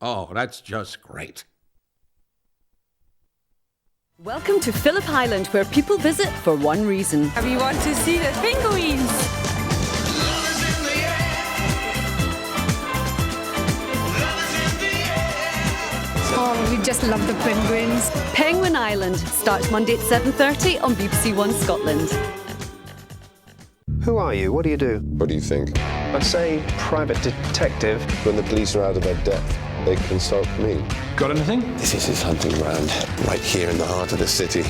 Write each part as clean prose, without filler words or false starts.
Oh, that's just great. Welcome to Phillip Island, where people visit for one reason. We want to see the penguins. Oh, we just love the penguins. Penguin Island starts Monday at 7:30 on BBC One Scotland. Who are you? What do you do? What do you think? I say private detective. When the police are out of their depth, they consult me. Got anything? This is his hunting ground, right here in the heart of the city.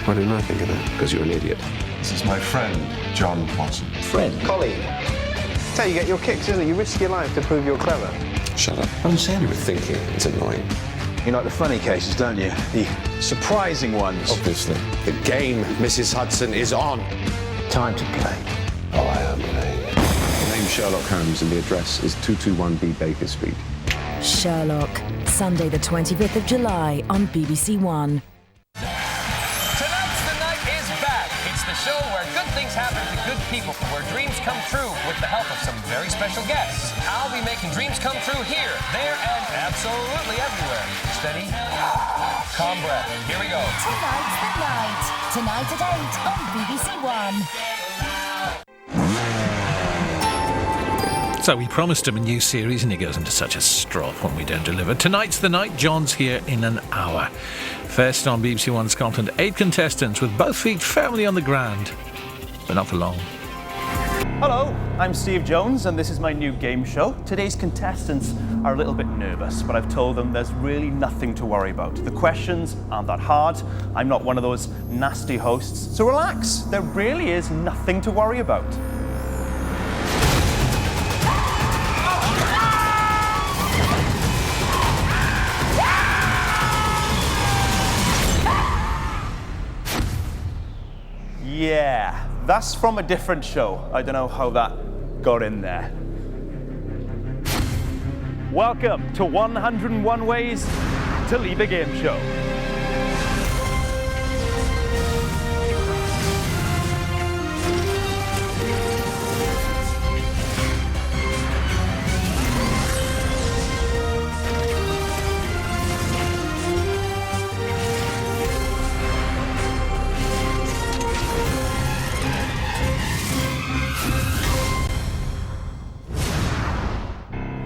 Why didn't I think of that? Because you're an idiot. This is my friend, John Watson. Friend? Colleague. That's how you get your kicks, isn't it? You risk your life to prove you're clever. Shut up. I don't say anything. Thinking it's annoying. You like the funny cases, don't you? The surprising ones. Obviously. The game, Mrs. Hudson, is on. Time to play. Oh, I am playing. My name's Sherlock Holmes and the address is 221B Baker Street. Sherlock, Sunday the 25th of July on BBC One. Tonight's the Night is back. It's the show where good things happen to good people, where dreams come true with the help of some very special guests. I'll be making dreams come true here, there, and absolutely everywhere. Steady, calm breath. Here we go. Tonight's the night. Tonight at 8 on BBC One. So we promised him a new series and he goes into such a strop when we don't deliver. Tonight's the night. John's here in an hour. First on BBC One Scotland, 8 contestants with both feet firmly on the ground. But not for long. Hello, I'm Steve Jones and this is my new game show. Today's contestants are a little bit nervous, but I've told them there's really nothing to worry about. The questions aren't that hard. I'm not one of those nasty hosts. So relax, there really is nothing to worry about. Yeah, that's from a different show. I don't know how that got in there. Welcome to 101 Ways to Leave a Game Show.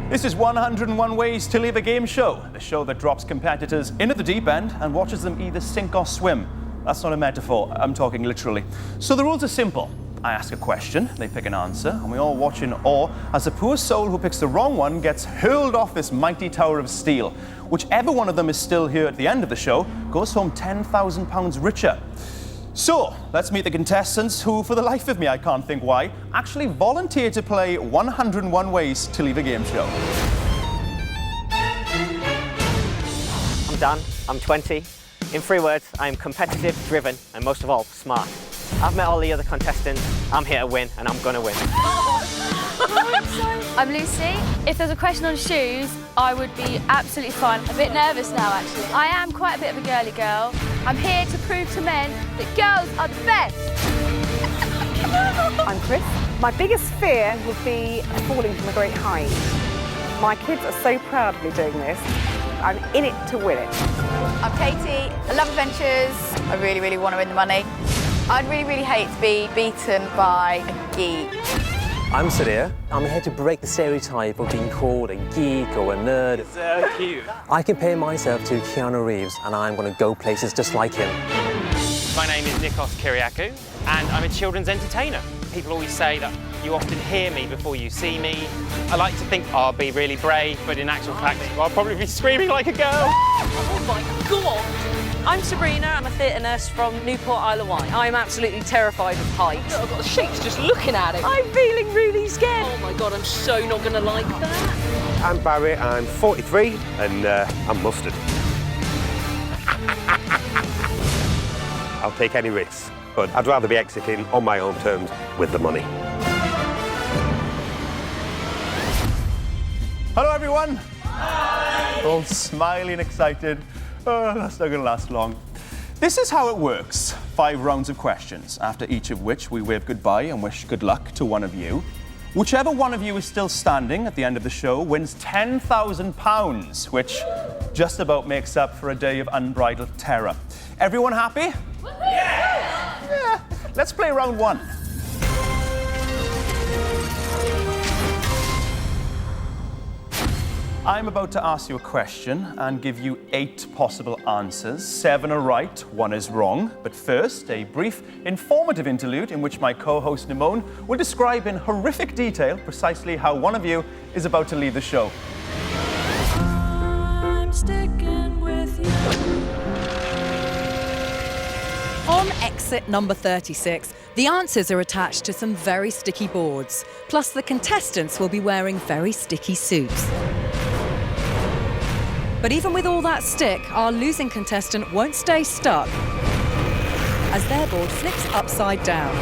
This is 101 Ways to Leave a Game Show, the show that drops competitors into the deep end and watches them either sink or swim. That's not a metaphor, I'm talking literally. So the rules are simple. I ask a question, they pick an answer, and we all watch in awe as the poor soul who picks the wrong one gets hurled off this mighty tower of steel. Whichever one of them is still here at the end of the show goes home £10,000 richer. So, let's meet the contestants who, for the life of me, I can't think why, actually volunteered to play 101 Ways to Leave a Game Show. I'm Dan, I'm 20. In 3 words, I'm competitive, driven, and most of all, smart. I've met all the other contestants, I'm here to win, and I'm gonna win. I'm Lucy. If there's a question on shoes, I would be absolutely fine. A bit nervous now, actually. I am quite a bit of a girly girl. I'm here to prove to men that girls are the best. I'm Chris. My biggest fear would be falling from a great height. My kids are so proud of me doing this. I'm in it to win it. I'm Katie. I love adventures. I really, really want to win the money. I'd really, really hate to be beaten by a geek. I'm Sadir. I'm here to break the stereotype of being called a geek or a nerd. So cute. I compare myself to Keanu Reeves, and I'm gonna go places just like him. My name is Nikos Kyriakou, and I'm a children's entertainer. People always say that you often hear me before you see me. I like to think I'll be really brave, but in actual fact, I'll probably be screaming like a girl. Oh my God! I'm Sabrina, I'm a theatre nurse from Newport, Isle of Wight. I'm absolutely terrified of heights. I've got the shakes just looking at it. I'm feeling really scared. Oh my God, I'm so not going to like that. I'm Barry, I'm 43 and I'm mustard. I'll take any risks, but I'd rather be exiting on my own terms with the money. Hello, everyone. Hi. All smiling and excited. Oh, that's not going to last long. This is how it works. 5 rounds of questions, after each of which we wave goodbye and wish good luck to one of you. Whichever one of you is still standing at the end of the show wins £10,000, which just about makes up for a day of unbridled terror. Everyone happy? Yeah. Let's play round one. I'm about to ask you a question and give you 8 possible answers. 7 are right, 1 is wrong. But first, a brief, informative interlude in which my co-host Nimone will describe in horrific detail precisely how one of you is about to leave the show. I'm sticking with you. On exit number 36, the answers are attached to some very sticky boards. Plus, the contestants will be wearing very sticky suits. But even with all that stick, our losing contestant won't stay stuck as their board flips upside down.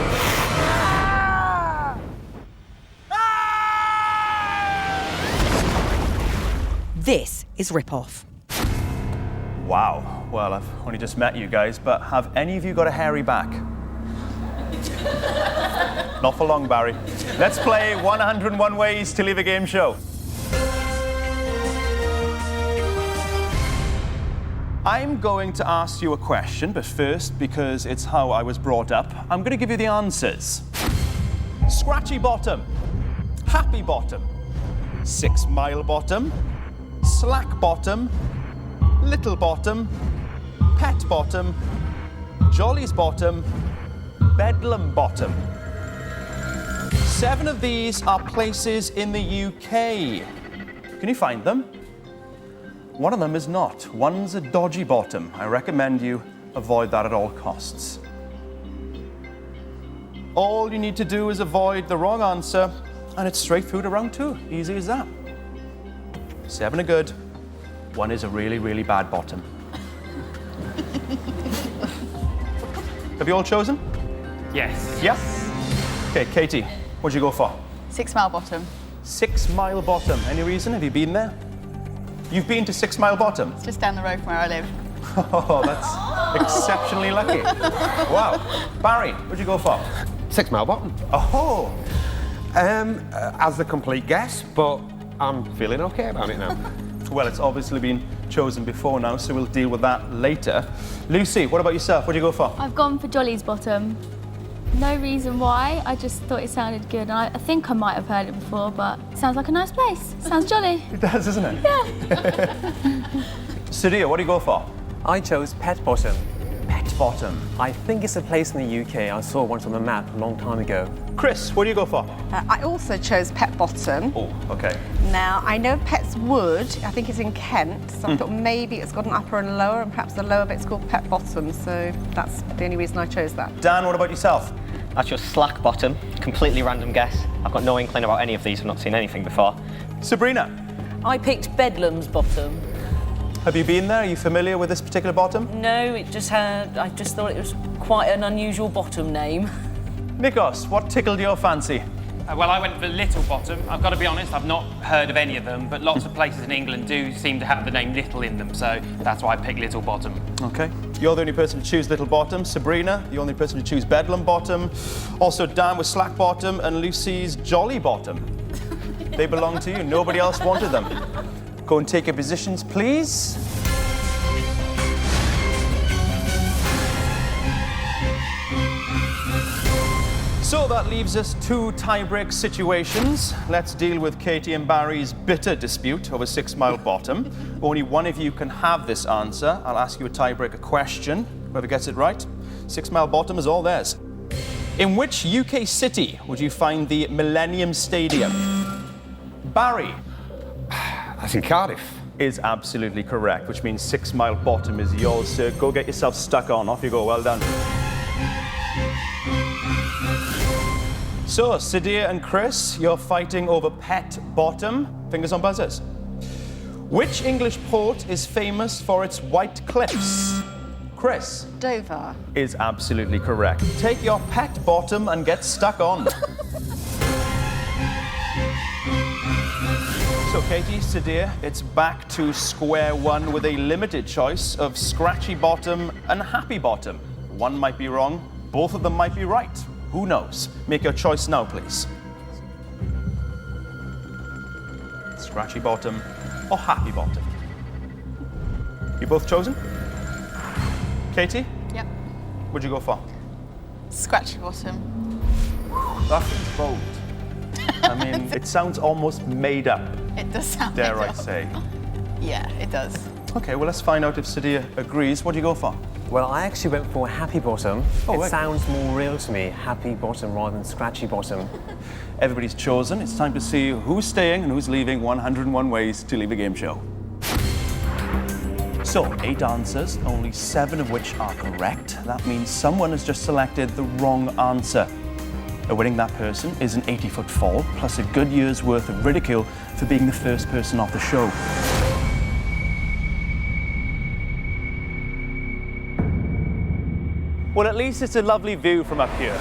This is Rip-Off. Wow. Well, I've only just met you guys, but have any of you got a hairy back? Not for long, Barry. Let's play 101 Ways to Leave a Game Show. I'm going to ask you a question, but first, because it's how I was brought up, I'm going to give you the answers. Scratchy bottom, happy bottom, 6 mile bottom, slack bottom, little bottom, pet bottom, jolly's bottom, bedlam bottom. 7 of these are places in the UK. Can you find them? One of them is not. One's a dodgy bottom. I recommend you avoid that at all costs. All you need to do is avoid the wrong answer, and it's straight through to round 2. Easy as that. 7 are good. 1 is a really, really bad bottom. Have you all chosen? Yes. Yeah? Okay, Katie, what'd you go for? 6 mile bottom. 6 mile bottom. Any reason? Have you been there? You've been to 6 mile bottom? It's just down the road from where I live. Oh, that's exceptionally lucky. Wow. Barry, what'd you go for? 6 mile bottom. Oh. As the complete guess, but I'm feeling okay about it now. Well, it's obviously been chosen before now, so we'll deal with that later. Lucy, what about yourself? What'd you go for? I've gone for Jolly's bottom. No reason why, I just thought it sounded good. And I think I might have heard it before, but it sounds like a nice place. Sounds jolly. It does, doesn't it? Yeah. Sadia, what do you go for? I chose Pet Bottom. Pet Bottom. I think it's a place in the UK. I saw once on the map a long time ago. Chris, what do you go for? I also chose Pet Bottom. Oh, okay. Now, I know Pet's Wood, I think it's in Kent, so I thought maybe it's got an upper and lower, and perhaps the lower bit's called Pet Bottom, so that's the only reason I chose that. Dan, what about yourself? I chose slack bottom, completely random guess. I've got no inkling about any of these, I've not seen anything before. Sabrina? I picked Bedlam's bottom. Have you been there? Are you familiar with this particular bottom? No, I just thought it was quite an unusual bottom name. Nikos, what tickled your fancy? Well, I went for Little Bottom. I've got to be honest, I've not heard of any of them, but lots of places in England do seem to have the name Little in them, so that's why I picked Little Bottom. Okay. You're the only person to choose Little Bottom. Sabrina, the only person to choose Bedlam Bottom. Also Dan with Slack Bottom, and Lucy's Jolly Bottom. They belong to you. Nobody else wanted them. Go and take your positions, please. So that leaves us 2 tie-break situations. Let's deal with Katie and Barry's bitter dispute over 6 mile bottom. Only one of you can have this answer. I'll ask you a tie-breaker question. Whoever gets it right, 6 mile bottom is all theirs. In which UK city would you find the Millennium Stadium? Barry. That's in Cardiff. Is absolutely correct, which means 6 mile bottom is yours, sir. Go get yourself stuck on. Off you go. Well done. So, Sadia and Chris, you're fighting over Pet Bottom. Fingers on buzzers. Which English port is famous for its white cliffs? Chris. Dover. Is absolutely correct. Take your Pet Bottom and get stuck on. So, Katie, Sadia, it's back to square one with a limited choice of Scratchy Bottom and Happy Bottom. One might be wrong, both of them might be right. Who knows? Make your choice now, please. scratchy bottom, or happy bottom? You both chosen? Katie? Yep. What'd you go for? Scratchy bottom. That is bold. I mean, it sounds almost made up, It does sound dare made I up. say. Yeah, it does. Okay, well, let's find out if Sadia agrees. What do you go for? Well, I actually went for happy bottom. Oh, it right. sounds more real to me, happy bottom rather than scratchy bottom. Everybody's chosen. It's time to see who's staying and who's leaving 101 Ways to Leave a Game Show. So, 8 answers, only 7 of which are correct. That means someone has just selected the wrong answer. Awaiting that person is an 80-foot fall, plus a good year's worth of ridicule for being the first person off the show. Well, at least it's a lovely view from up here.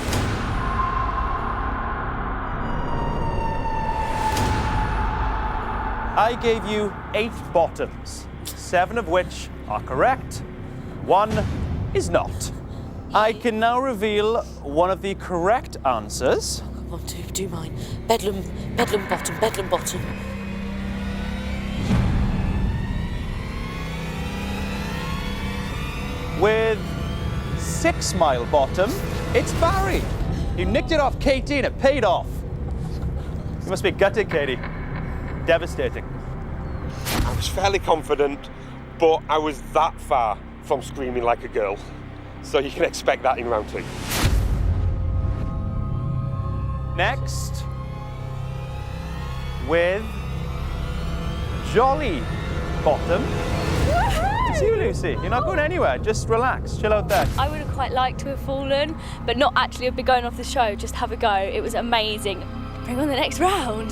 I gave you 8 bottoms, 7 of which are correct, 1 is not. I can now reveal one of the correct answers. Come on, do mine. Bedlam bottom, bedlam bottom. With 6 Mile Bottom, it's Barry. You nicked it off Katie and it paid off. You must be gutted, Katie. Devastating. I was fairly confident, but I was that far from screaming like a girl. So you can expect that in round 2. Next, with Jolly Bottom, it's you, Lucy. You're not going anywhere. Just relax, chill out there. I would have quite liked to have fallen, but not actually be going off the show, just have a go. It was amazing. Bring on the next round.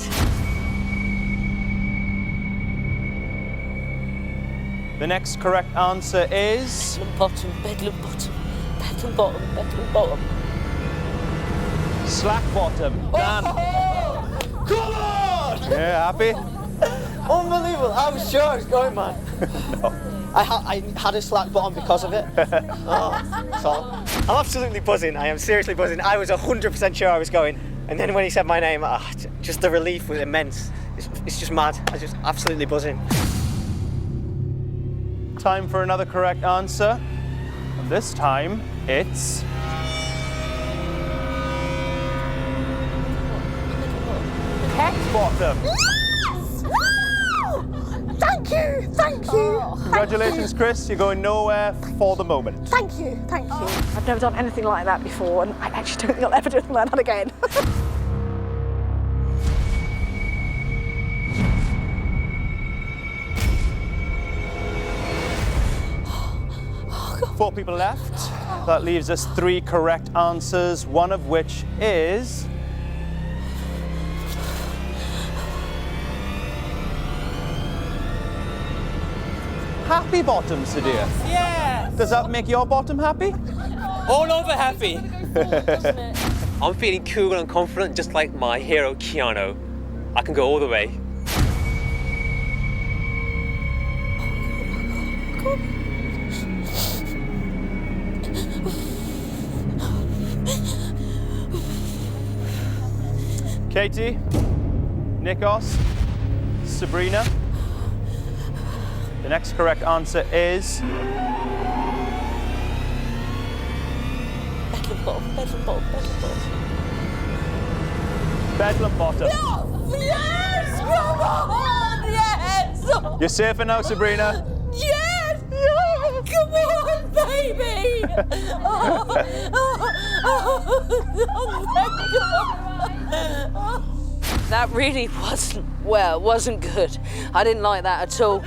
The next correct answer is... Bedlam bottom, bedlam bottom, bedlam bottom, bedlam bottom. Slack Bottom. Dan. Come on! Yeah, happy? Unbelievable. I was sure I was going, man. No. I had a slack bottom because of it. I'm absolutely buzzing. I am seriously buzzing. I was 100% sure I was going. And then when he said my name, just the relief was immense. It's just mad. I was just absolutely buzzing. Time for another correct answer. And this time, it's... Hex Bottom. Thank you, thank you. Congratulations, Chris. You're going nowhere for the moment. Thank you, thank you. I've never done anything like that before, and I actually don't think I'll ever do anything like that again. Four people left. That leaves us 3 correct answers, one of which is... Happy Bottom, Sadia. Yeah! Does that make your bottom happy? All over happy. I'm feeling cool and confident, just like my hero, Keanu. I can go all the way. Katie, Nikos, Sabrina. The next correct answer is... Bedlam bottom, bedlam bottom, bedlam bottom. Bedlam Bottom. Yes! Come on! Yes! You're safer now, Sabrina. Yes! Come on, baby! That really wasn't good. I didn't like that at all.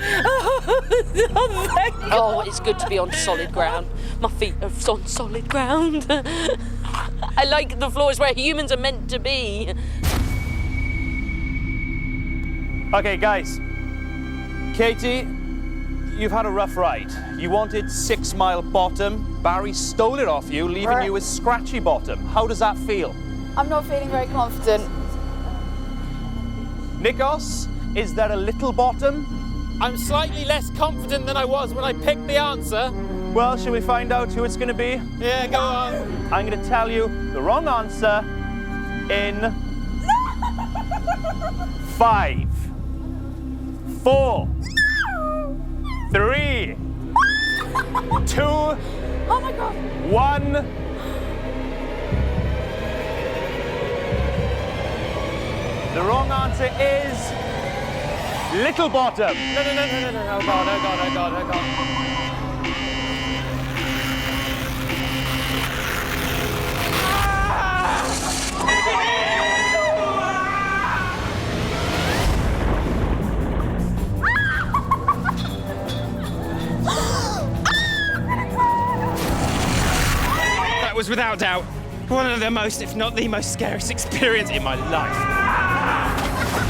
Oh, it's good to be on solid ground. My feet are on solid ground. I like the floors where humans are meant to be. Okay, guys. Katie, you've had a rough ride. You wanted 6 Mile Bottom. Barry stole it off you, leaving you with Scratchy Bottom. How does that feel? I'm not feeling very confident. Nikos, is there a little bottom? I'm slightly less confident than I was when I picked the answer. Well, shall we find out who it's going to be? Yeah, go on. I'm going to tell you the wrong answer in 5, 4, 3, 2, Oh my god. 1. The wrong answer is Little Bottom. No. Oh god, oh god, oh god, oh god. That was without doubt one of the most, if not the most scariest experience in my life.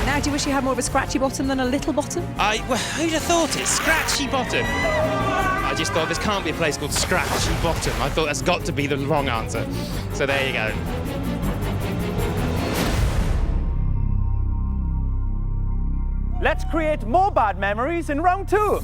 Now, do you wish you had more of a scratchy bottom than a little bottom? Well, who'd have thought it? Scratchy Bottom. I just thought this can't be a place called Scratchy Bottom. I thought that's got to be the wrong answer. So there you go. Let's create more bad memories in round 2.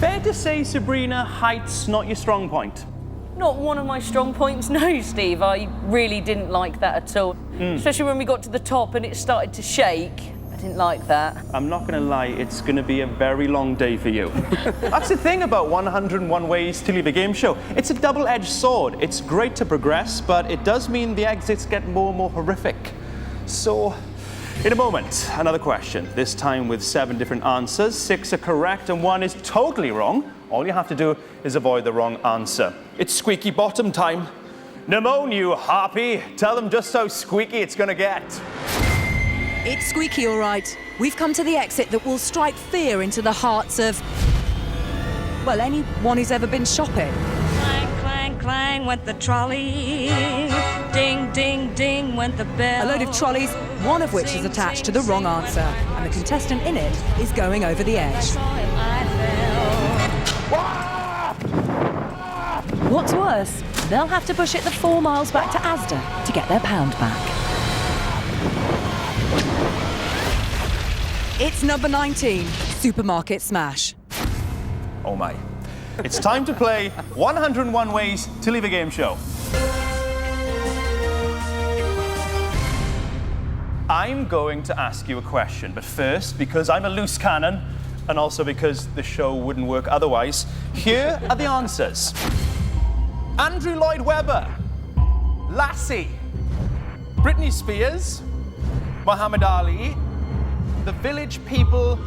Fair to say, Sabrina, height's not your strong point. Not one of my strong points, no, Steve. I really didn't like that at all. Especially when we got to the top and it started to shake. I didn't like that. I'm not going to lie, it's going to be a very long day for you. That's the thing about 101 Ways to Leave a Game Show. It's a double-edged sword. It's great to progress, but it does mean the exits get more and more horrific. So, in a moment, another question. This time with 7 different answers. 6 are correct and 1 is totally wrong. All you have to do is avoid the wrong answer. It's squeaky bottom time. Nimone, you harpy. Tell them just how squeaky it's going to get. It's squeaky, all right. We've come to the exit that will strike fear into the hearts of, well, anyone who's ever been shopping. Clang, clang, clang went the trolley. Ding, ding, ding went the bell. A load of trolleys, one of which is attached to the wrong answer, and the contestant in it is going over the edge. What's worse, they'll have to push it the 4 miles back to Asda to get their pound back. It's number 19, Supermarket Smash. Oh my. It's time to play 101 Ways to Leave a Game Show. I'm going to ask you a question, but first, because I'm a loose cannon, and also because the show wouldn't work otherwise, here are the answers. Andrew Lloyd Webber, Lassie, Britney Spears, Muhammad Ali, The Village People,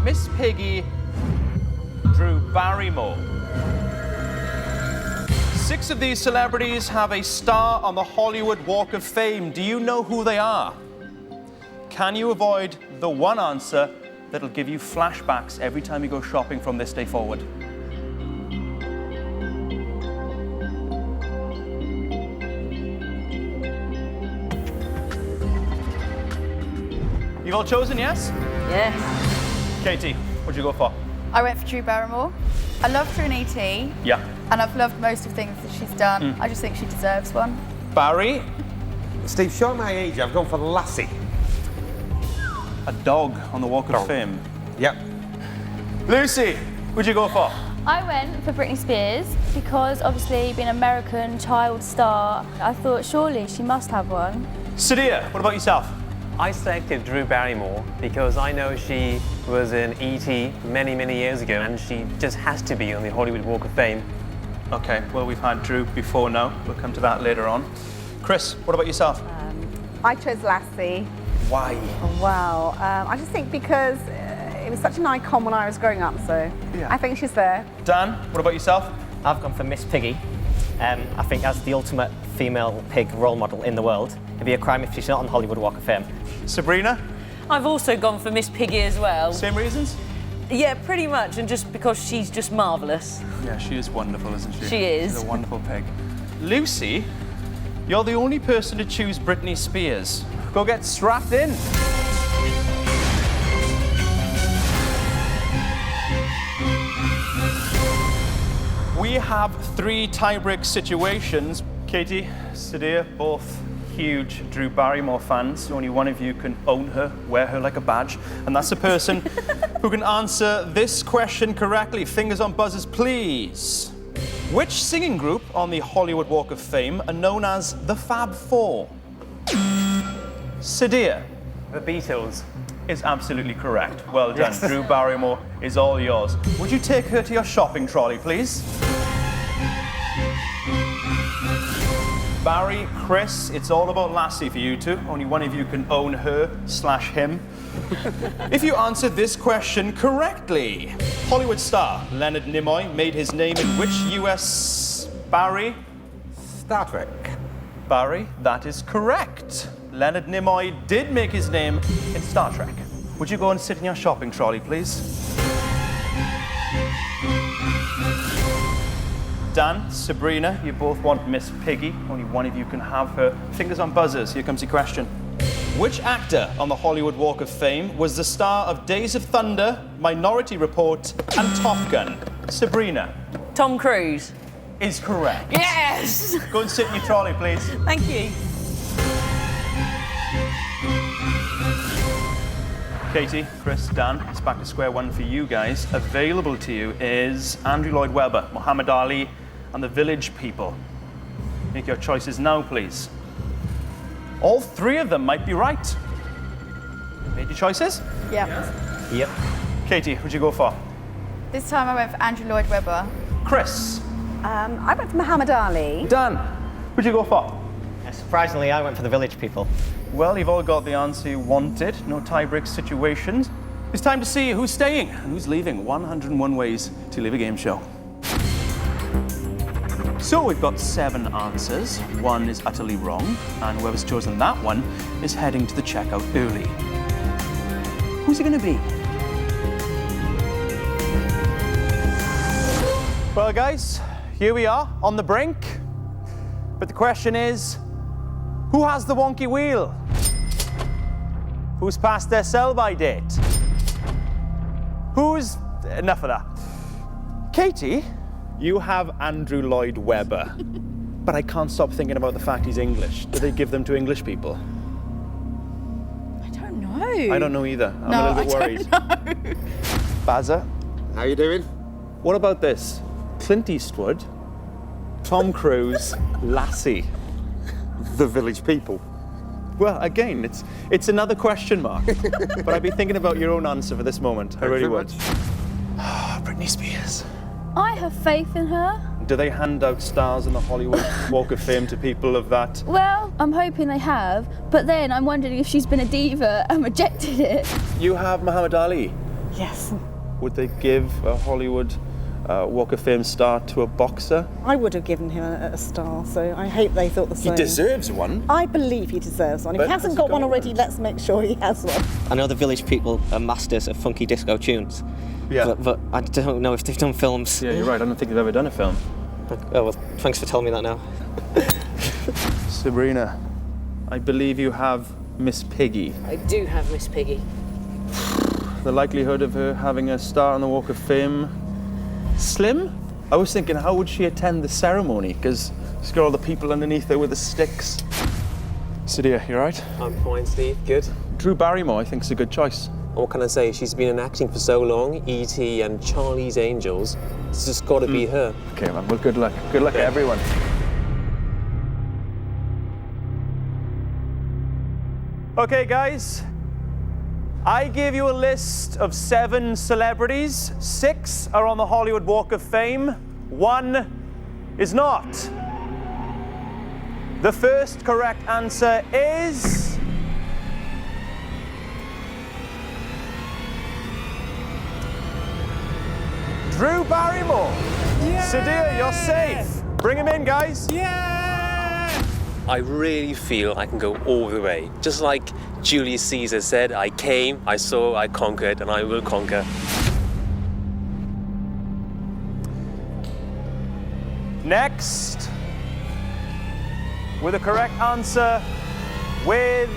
Miss Piggy, Drew Barrymore. 6 of these celebrities have a star on the Hollywood Walk of Fame. Do you know who they are? Can you avoid the one answer that'll give you flashbacks every time you go shopping from this day forward? You've all chosen, yes? Yes. Katie, what'd you go for? I went for Drew Barrymore. I loved her in E.T. Yeah. And I've loved most of things that she's done. I just think she deserves one. Barry? Steve, showing my age, I've gone for Lassie. A dog on the Walk of Fame. Yep. Lucy, what'd you go for? I went for Britney Spears because obviously being an American child star, I thought surely she must have one. Sadia, what about yourself? I selected Drew Barrymore because I know she was in E.T. many, many years ago and she just has to be on the Hollywood Walk of Fame. Okay, well, we've had Drew before now. We'll come to that later on. Chris, what about yourself? I chose Lassie. Why? Wow. I just think because it was such an icon when I was growing up, so Yeah. I think she's there. Dan, what about yourself? I've gone for Miss Piggy. I think as the ultimate female pig role model in the world, it'd be a crime if she's not on the Hollywood Walk of Fame. Sabrina? I've also gone for Miss Piggy as well. Same reasons? Yeah, pretty much, and just because she's just marvellous. Yeah, she is wonderful, isn't she? She is. She's a wonderful pig. Lucy, you're the only person to choose Britney Spears. Go get strapped in. We have 3 tie-break situations. Katie, Sadia, both huge Drew Barrymore fans. Only one of you can own her, wear her like a badge. And that's the person who can answer this question correctly. Fingers on buzzers, please. Which singing group on the Hollywood Walk of Fame are known as the Fab Four? Sadia. The Beatles. Is absolutely correct. Well done. Yes. Drew Barrymore is all yours. Would you take her to your shopping trolley, please? Barry, Chris, it's all about Lassie for you two. Only one of you can own her/him. If you answered this question correctly, Hollywood star Leonard Nimoy made his name in which US... Barry? Star Trek. Barry, that is correct. Leonard Nimoy did make his name in Star Trek. Would you go and sit in your shopping trolley, please? Dan, Sabrina, you both want Miss Piggy. Only one of you can have her. Fingers on buzzers. Here comes the question. Which actor on the Hollywood Walk of Fame was the star of Days of Thunder, Minority Report, and Top Gun? Sabrina. Tom Cruise. Is correct. Yes! Go and sit in your trolley, please. Thank you. Katie, Chris, Dan, it's back to square one for you guys. Available to you is Andrew Lloyd Webber, Muhammad Ali, and the Village People. Make your choices now, please. All three of them might be right. Made your choices? Yeah. Yep. Katie, who'd you go for? This time I went for Andrew Lloyd Webber. Chris? I went for Muhammad Ali. Dan, who'd you go for? Surprisingly, I went for the Village People. Well, you've all got the answer you wanted. No tie-break situations. It's time to see who's staying and who's leaving. 101 ways to live a game show. So we've got 7 answers. 1 is utterly wrong, and whoever's chosen that one is heading to the checkout early. Who's it going to be? Well, guys, here we are on the brink. But the question is, who has the wonky wheel? Who's passed their sell-by date? Who's... Enough of that. Katie, you have Andrew Lloyd Webber. But I can't stop thinking about the fact he's English. Do they give them to English people? I don't know. I don't know either. I'm a little bit worried. Know. Bazza? How you doing? What about this? Clint Eastwood, Tom Cruise, Lassie. The Village People. Well, again, it's another question mark. But I'd be thinking about your own answer for this moment. I really would. Britney Spears. I have faith in her. Do they hand out stars in the Hollywood Walk of Fame to people of that? Well, I'm hoping they have, but then I'm wondering if she's been a diva and rejected it. You have Muhammad Ali. Yes. Would they give a Hollywood Walk of Fame star to a boxer? I would have given him a star, so I hope they thought the same. He deserves one. I believe he deserves one. If But he hasn't has he got got one one? already, let's make sure he has one. I know the Village People are masters of funky disco tunes. Yeah. But I don't know if they've done films. Yeah, you're right. I don't think they've ever done a film. Oh, well, thanks for telling me that now. Sabrina, I believe you have Miss Piggy. I do have Miss Piggy. The likelihood of her having a star on the Walk of Fame, slim? I was thinking, how would she attend the ceremony? Because she's got all the people underneath her with the sticks. Sadia, you all right? I'm fine, Steve. Good. Drew Barrymore, I think, is a good choice. What can I say? She's been in acting for so long. E.T. and Charlie's Angels. It's just got to be her. Okay, man. Well, good luck. Good luck to everyone. Okay, guys. I gave you a list of 7 celebrities. 6 are on the Hollywood Walk of Fame. 1 is not. The first correct answer is... Drew Barrymore. Yeah! Sadia, you're safe. Bring him in, guys. Yeah! I really feel I can go all the way. Just like Julius Caesar said, I came, I saw, I conquered, and I will conquer. Next, with a correct answer, with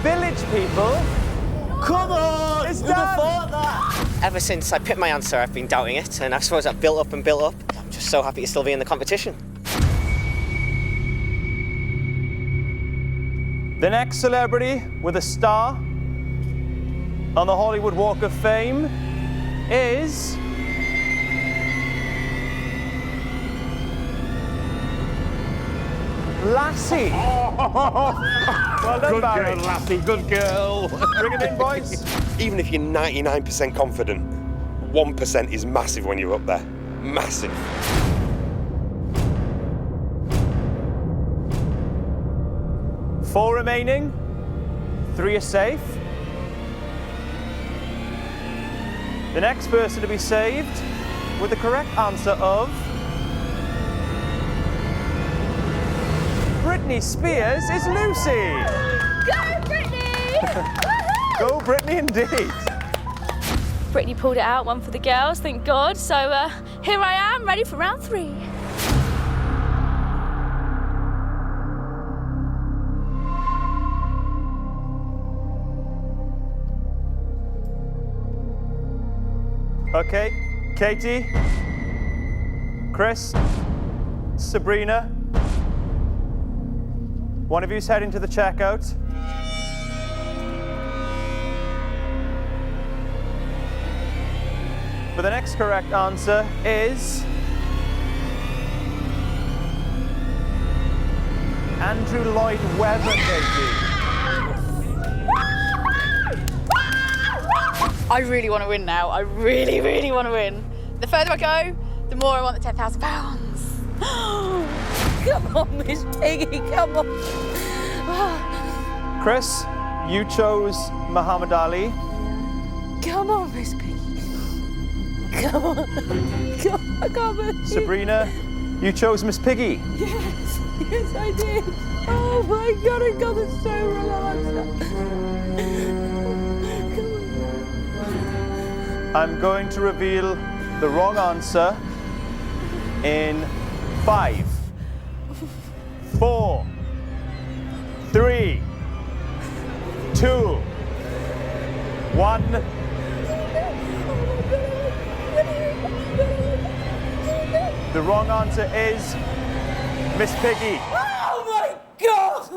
Village People. Come on! It's done! Ever since I picked my answer, I've been doubting it, and I suppose I've built up and built up. I'm just so happy to still be in the competition. The next celebrity with a star on the Hollywood Walk of Fame is... Lassie. Well done, Good Barry. girl, Lassie, good girl. Bring it in, boys. Even if you're 99% confident, 1% is massive when you're up there. Massive. Four remaining. 3 are safe. The next person to be saved with the correct answer of... Britney Spears is Lucy. Go, Brittany! Go, Britney, indeed. Brittany pulled it out, one for the girls, thank God. So here I am, ready for round 3. Okay, Katie, Chris, Sabrina. One of you's heading to the checkout. But the next correct answer is... Andrew Lloyd Webber, Katie. I really want to win now. I really, really want to win. The further I go, the more I want the £10,000. Come on, Miss Piggy, come on. Chris, you chose Muhammad Ali. Come on, Miss Piggy. Come on. Come on, I can't believe it. Sabrina, you chose Miss Piggy. Yes, yes, I did. Oh my God, I got it so wrong. I'm going to reveal the wrong answer in 5, 4, 3, 2, 1. The wrong answer is Miss Piggy. Oh my God!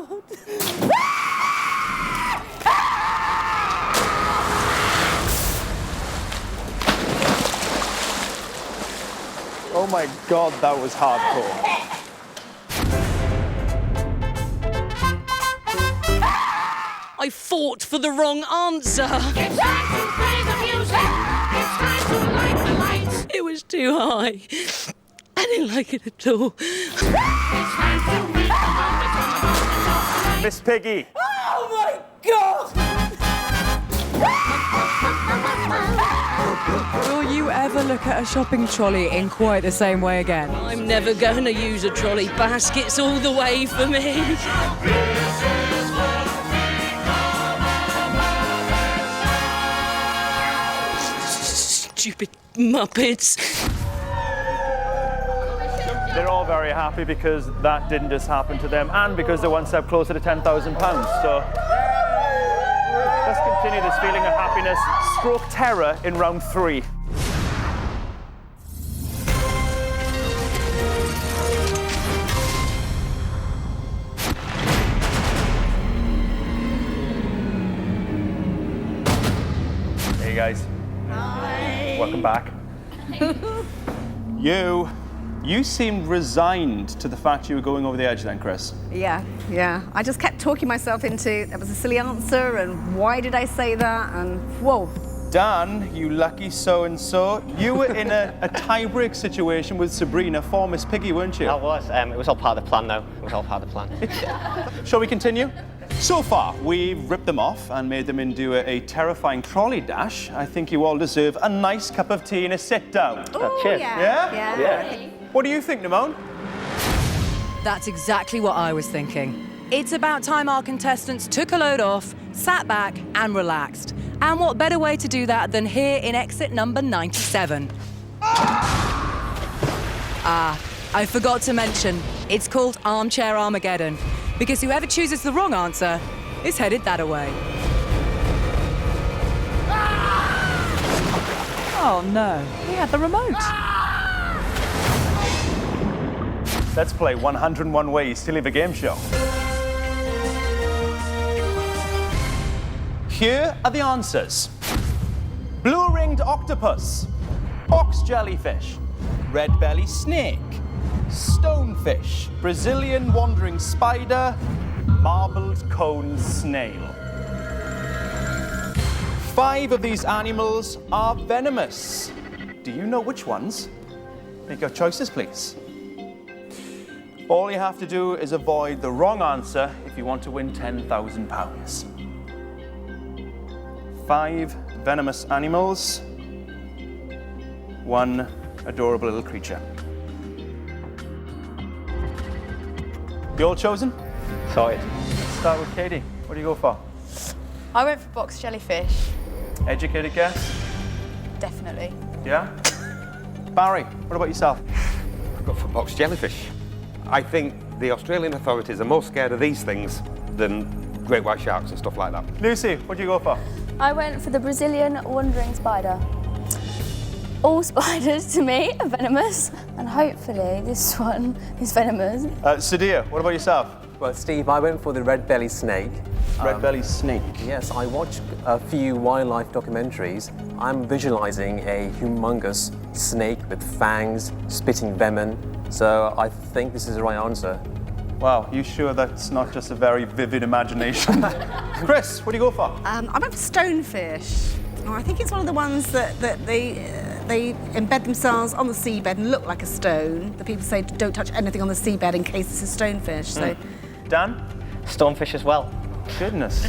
Oh my God, that was hardcore. I fought for the wrong answer. It's time to play the music. It's time to light the lights. It was too high. I didn't like it at all. It's time to meet the moment. Miss Piggy. Oh my God! Will you ever look at a shopping trolley in quite the same way again? I'm never going to use a trolley. Baskets all the way for me. Stupid Muppets. They're all very happy because that didn't just happen to them and because they're one step closer to £10,000. So let's continue this feeling of happiness, stroke terror in round 3. Hey guys. Hi. Welcome back. You seemed resigned to the fact you were going over the edge then, Chris. Yeah. I just kept talking myself into that was a silly answer and why did I say that and whoa. Dan, you lucky so-and-so, you were in a tie-break situation with Sabrina for Miss Piggy, weren't you? I was. It was all part of the plan, though. It was all part of the plan. Shall we continue? So far, we've ripped them off and made them into a terrifying trolley dash. I think you all deserve a nice cup of tea and a sit-down. Cheers. Yeah? What do you think, Nimone? That's exactly what I was thinking. It's about time our contestants took a load off, sat back and relaxed. And what better way to do that than here in exit number 97. I forgot to mention, it's called Armchair Armageddon, because whoever chooses the wrong answer is headed that away. Oh no, he had the remote. Let's play 101 Ways to Leave a Game Show. Here are the answers. Blue-ringed octopus, box jellyfish, red belly snake, stonefish, Brazilian wandering spider, marbled cone snail. 5 of these animals are venomous. Do you know which ones? Make your choices, please. All you have to do is avoid the wrong answer if you want to win £10,000. 5 venomous animals, 1 adorable little creature. You all chosen? Sorry. Let's start with Katie. What do you go for? I went for box jellyfish. Educated guess? Definitely. Yeah? Barry, what about yourself? I've got for box jellyfish. I think the Australian authorities are more scared of these things than great white sharks and stuff like that. Lucy, what do you go for? I went for the Brazilian wandering spider. All spiders to me are venomous, and hopefully this one is venomous. Sadir, what about yourself? Well, Steve, I went for the red belly snake. Red belly snake? Yes, I watched a few wildlife documentaries. I'm visualizing a humongous snake with fangs, spitting venom. So I think this is the right answer. Wow, you sure that's not just a very vivid imagination? Chris, what do you go for? I went for stonefish. Oh, I think it's one of the ones that they embed themselves on the seabed and look like a stone. The people say don't touch anything on the seabed in case it's a stonefish. So, Dan? Stonefish as well. Goodness.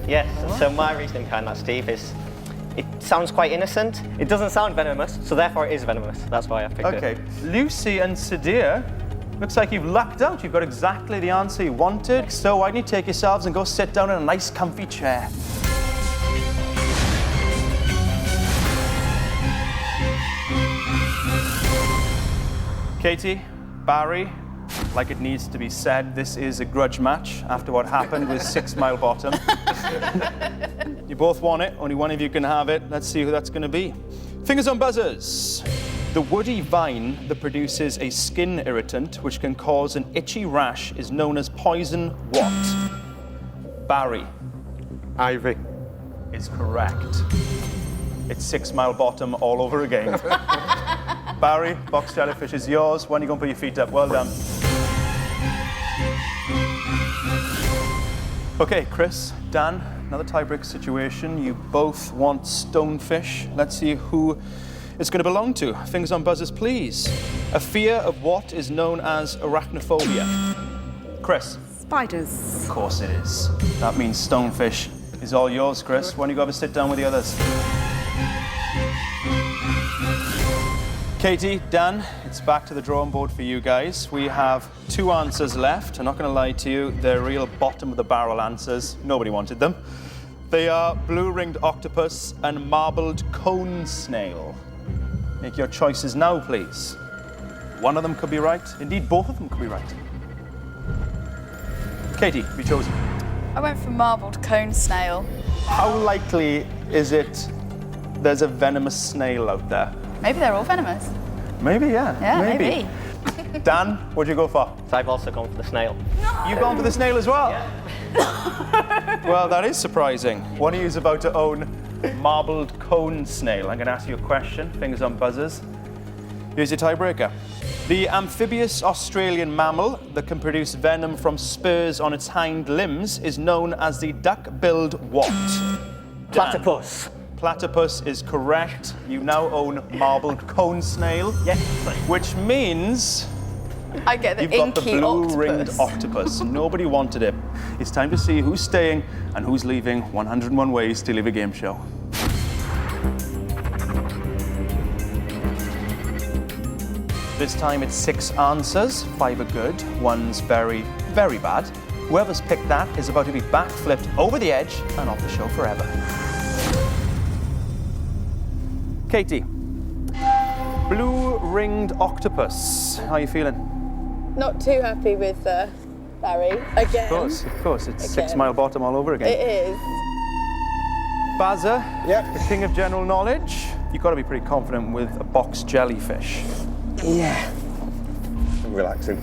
Yes, so my reasoning behind that, Steve, is it sounds quite innocent. It doesn't sound venomous, so therefore it is venomous. That's why I picked it. Okay, Lucy and Sadir, looks like you've lucked out. You've got exactly the answer you wanted. So why don't you take yourselves and go sit down in a nice comfy chair. Katie, Barry, like it needs to be said, this is a grudge match after what happened with 6 Mile Bottom. You both want it, only one of you can have it. Let's see who that's going to be. Fingers on buzzers. The woody vine that produces a skin irritant which can cause an itchy rash is known as poison what? Barry. Ivy. Is correct. It's 6 Mile Bottom all over again. Barry, box jellyfish is yours. When are you going to put your feet up? Well done. Okay, Chris, Dan, another tiebreak situation. You both want stonefish. Let's see who it's going to belong to. Fingers on buzzers, please. A fear of what is known as arachnophobia? Chris. spiders. Of course it is. That means stonefish is all yours, Chris. When you go have a sit down with the others. Katie, Dan, it's back to the drawing board for you guys. We have 2 answers left. I'm not going to lie to you, they're real bottom of the barrel answers. Nobody wanted them. They are blue-ringed octopus and marbled cone snail. Make your choices now, please. One of them could be right. Indeed, both of them could be right. Katie, have you chosen? I went for marbled cone snail. How likely is it there's a venomous snail out there? Maybe they're all venomous. Maybe, yeah. Yeah, maybe. Dan, what'd you go for? So I've also gone for the snail. No. You've gone for the snail as well? Yeah. Well, that is surprising. One of you is about to own marbled cone snail. I'm going to ask you a question. Fingers on buzzers. Here's your tiebreaker. The amphibious Australian mammal that can produce venom from spurs on its hind limbs is known as the duck-billed what? Platypus. Platypus is correct. You now own marbled cone snail. Yes. Which means I get the you've got the inky blue-ringed octopus. octopus. Nobody wanted it. It's time to see who's staying and who's leaving 101 Ways to Leave a Game Show. This time it's 6 answers. 5 are good, 1's very, very bad. Whoever's picked that is about to be backflipped over the edge and off the show forever. Katie, blue-ringed octopus. How are you feeling? Not too happy with Barry again. Of course. It's 6 Mile Bottom all over again. It is. Bazza, the king of general knowledge. You've got to be pretty confident with a box jellyfish. Yeah. I'm relaxing.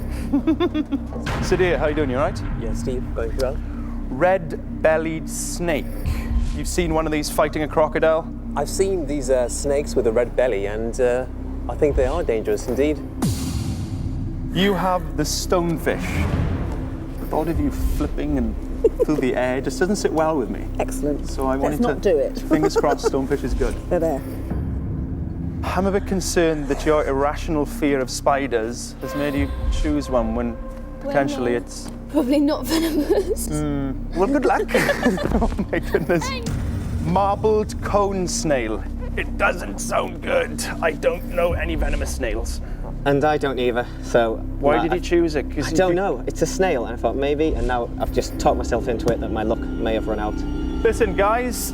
Sadir, how are you doing? You all right? Yeah, Steve, going well. Red-bellied snake. you've seen one of these fighting a crocodile? I've seen these snakes with a red belly, and I think they are dangerous indeed. You have the stonefish. The thought of you flipping and through the air just doesn't sit well with me. Excellent. So I wanted Let's not do it. Fingers crossed, stonefish is good. They're there. I'm a bit concerned that your irrational fear of spiders has made you choose one when potentially it's... Probably not venomous. Well, good luck. Oh my goodness. Marbled cone snail. It doesn't sound good. I don't know any venomous snails. And I don't either, so... Why did you choose it? I don't know. It's a snail, and I thought maybe, and now I've just talked myself into it that my luck may have run out. Listen, guys,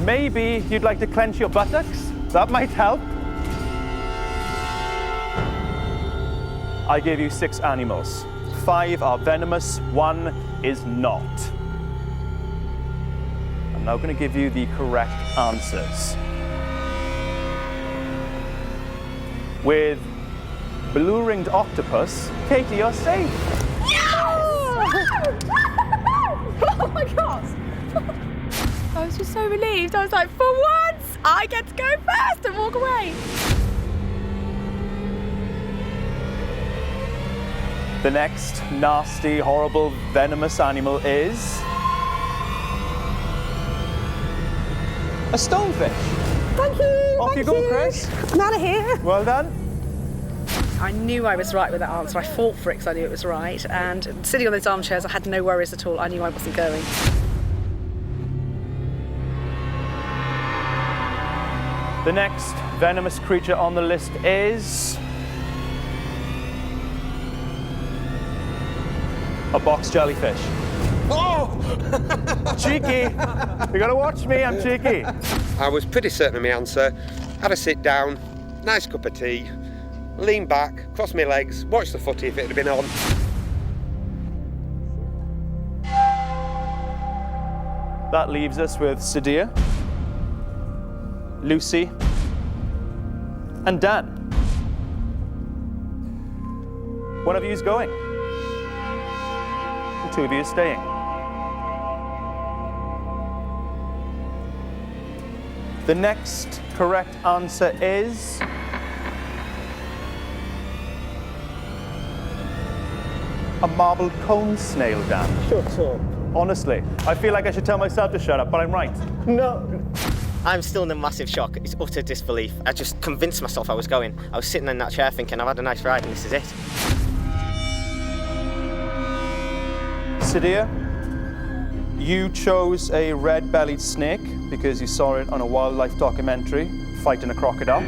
maybe you'd like to clench your buttocks? That might help. I gave you 6 animals. 5 are venomous, 1 is not. I'm now going to give you the correct answers. With blue-ringed octopus, Katie, you're safe. Oh my God! I was just so relieved. I was like, for once, I get to go first and walk away. The next nasty, horrible, venomous animal is... a stonefish. Thank you. Off you go, Chris. I'm out of here. Well done. I knew I was right with that answer. I fought for it because I knew it was right. And sitting on those armchairs, I had no worries at all. I knew I wasn't going. The next venomous creature on the list is... a box jellyfish. Oh! Cheeky. You gotta watch me, I'm cheeky. I was pretty certain of my answer. Had a sit down, nice cup of tea, lean back, cross my legs, watch the footy if it had been on. That leaves us with Sadir, Lucy, and Dan. One of you is going. The 2 of you are staying. The next correct answer is... a marbled cone snail, Dan. Shut up. Honestly, I feel like I should tell myself to shut up, but I'm right. No. I'm still in a massive shock. It's utter disbelief. I just convinced myself I was going. I was sitting in that chair thinking I've had a nice ride and this is it. Sadir, you chose a red-bellied snake because you saw it on a wildlife documentary, fighting a crocodile.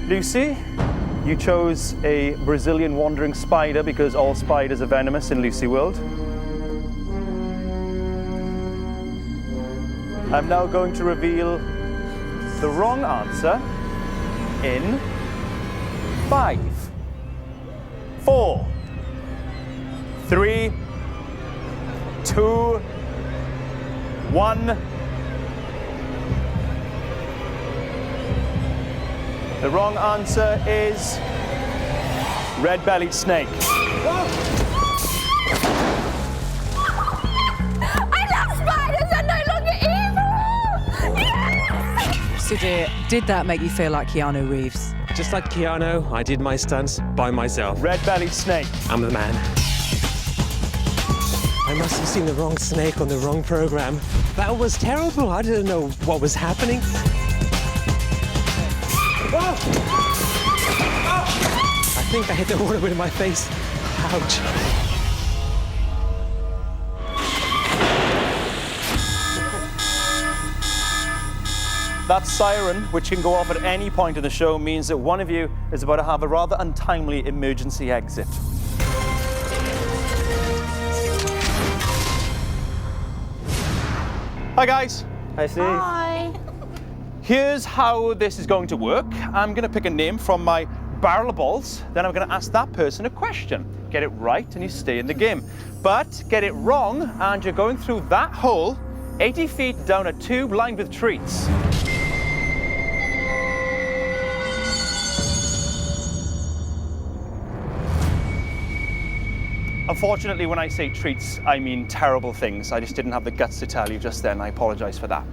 Lucy, you chose a Brazilian wandering spider because all spiders are venomous in Lucy World. I'm now going to reveal the wrong answer in 5, 4, 3, 2, 1. The wrong answer is red-bellied snake. I love spiders, they're no longer evil! Yes! Sadir, did that make you feel like Keanu Reeves? Just like Keanu, I did my stunts by myself. Red-bellied snake. I'm the man. I must have seen the wrong snake on the wrong program. That was terrible. I didn't know what was happening. I think I hit the water with my face. Ouch. That siren, which can go off at any point in the show, means that one of you is about to have a rather untimely emergency exit. Hi guys. Hi Steve. Hi. Here's how this is going to work. I'm going to pick a name from my barrel of balls, then I'm going to ask that person a question. Get it right and you stay in the game. But get it wrong and you're going through that hole 80 feet down a tube lined with treats. Unfortunately, when I say treats, I mean terrible things. I just didn't have the guts to tell you just then. I apologise for that.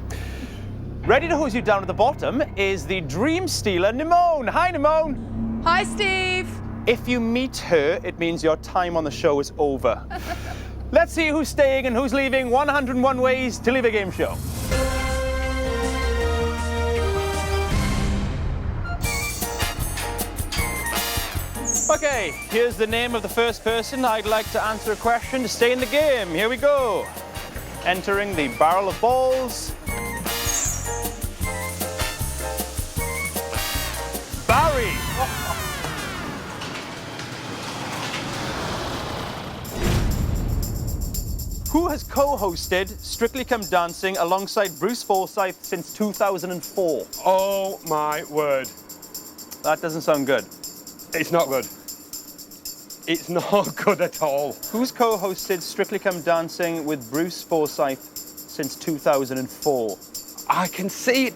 Ready to hose you down at the bottom is the Dream Stealer, Nimone. Hi, Nimone. Hi, Steve. If you meet her, it means your time on the show is over. Let's see who's staying and who's leaving 101 Ways to Leave a Game Show. Okay, here's the name of the first person I'd like to answer a question to stay in the game. Here we go. Entering the barrel of balls. Barry. Who has co-hosted Strictly Come Dancing alongside Bruce Forsyth since 2004? Oh my word. That doesn't sound good. It's not good. It's not good at all. Who's co-hosted Strictly Come Dancing with Bruce Forsyth since 2004? I can see it.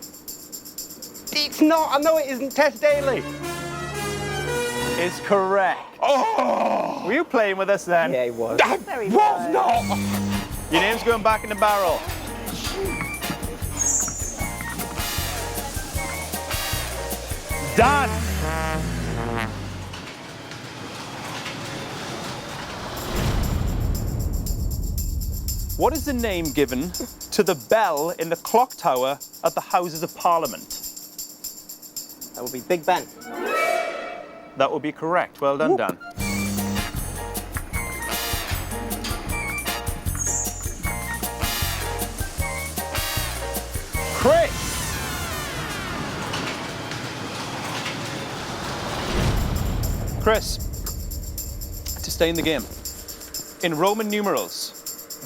It's not. I know it isn't Tess Daly. Is correct. Oh! Were you playing with us then? Yeah, he was. I was not. Your name's going back in the barrel. Done. What is the name given to the bell in the clock tower at the Houses of Parliament? That would be Big Ben. That would be correct. Well done, Dan. Chris. Chris, to stay in the game. In Roman numerals,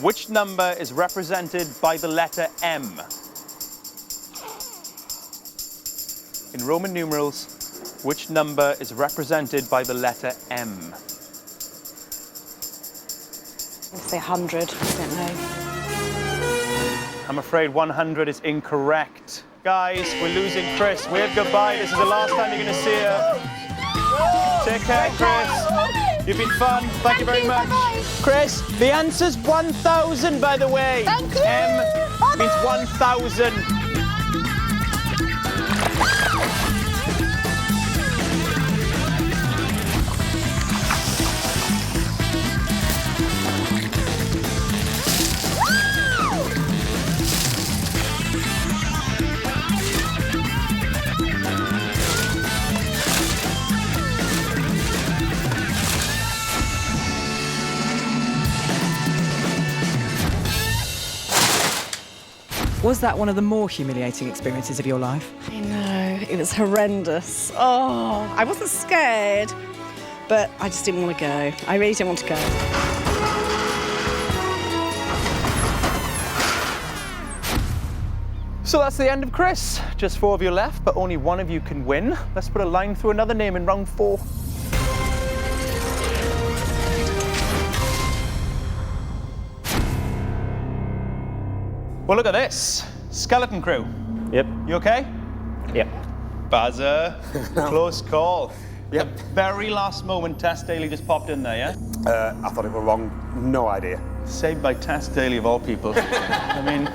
which number is represented by the letter M? In Roman numerals, which number is represented by the letter M? Let's say 100. I don't know. I'm afraid 100 is incorrect. Guys, we're losing Chris. Wave goodbye. This is the last time you're going to see her. Take care, Chris. You've been fun. Thank you very much. Bye-bye. Chris, the answer's 1,000, by the way. Thank you. M means 1,000. Was that one of the more humiliating experiences of your life? I know, it was horrendous. Oh, I wasn't scared, but I just didn't want to go. I really didn't want to go. So that's the end of Chris. Just 4 of you left, but only one of you can win. Let's put a line through another name in round 4. Well, look at this. Skeleton Crew. Yep. You okay? Yep. Buzzer. Close call. Yep. The very last moment, Tess Daly just popped in there, yeah? I thought it was wrong. No idea. Saved by Tess Daly, of all people. I mean,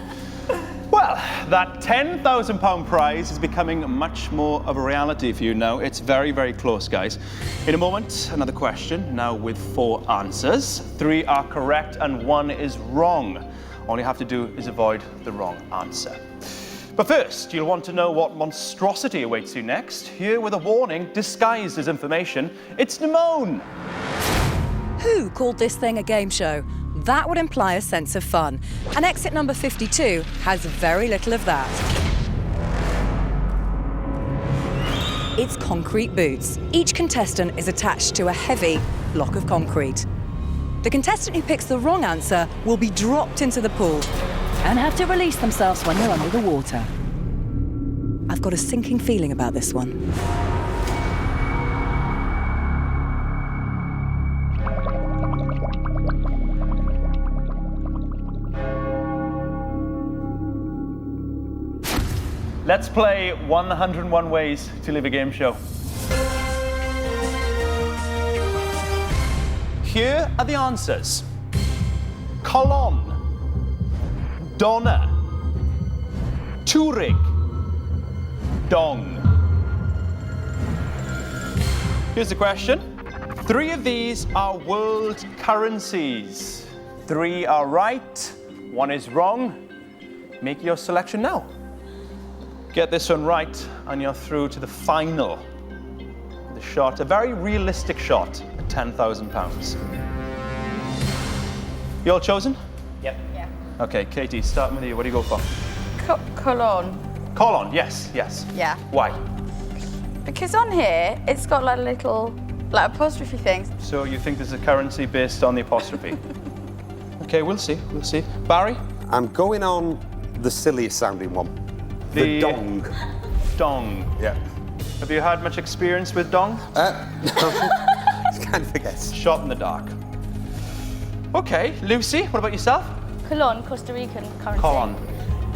well, that £10,000 prize is becoming much more of a reality for you now. It's very, very close, guys. In a moment, another question, now with 4 answers. 3 are correct and 1 is wrong. All you have to do is avoid the wrong answer. But first, you'll want to know what monstrosity awaits you next. Here with a warning, disguised as information, it's Nimone. Who called this thing a game show? That would imply a sense of fun. And exit number 52 has very little of that. It's concrete boots. Each contestant is attached to a heavy block of concrete. The contestant who picks the wrong answer will be dropped into the pool and have to release themselves when they're under the water. I've got a sinking feeling about this one. Let's play 101 Ways to Leave a Game Show. here are the answers. Colon, Donna, Turig, Dong. Here's the question. 3 of these are world currencies. 3 are right, 1 is wrong. Make your selection now. Get this one right, and you're through to the final. The shot, a very realistic shot at £10,000. You all chosen? Yep. Yeah. Okay, Katie, starting with you. What do you go for? Colon. Colon, yes, yes. Yeah. Why? Because on here, it's got like little apostrophe things. So you think there's a currency based on the apostrophe? Okay, we'll see, we'll see. Barry? I'm going on the silliest sounding one. The dong. Dong. Yeah. Have you had much experience with dong? No. It's kind of a guess. Shot in the dark. Okay, Lucy, what about yourself? Colon, Costa Rican currency. Colon.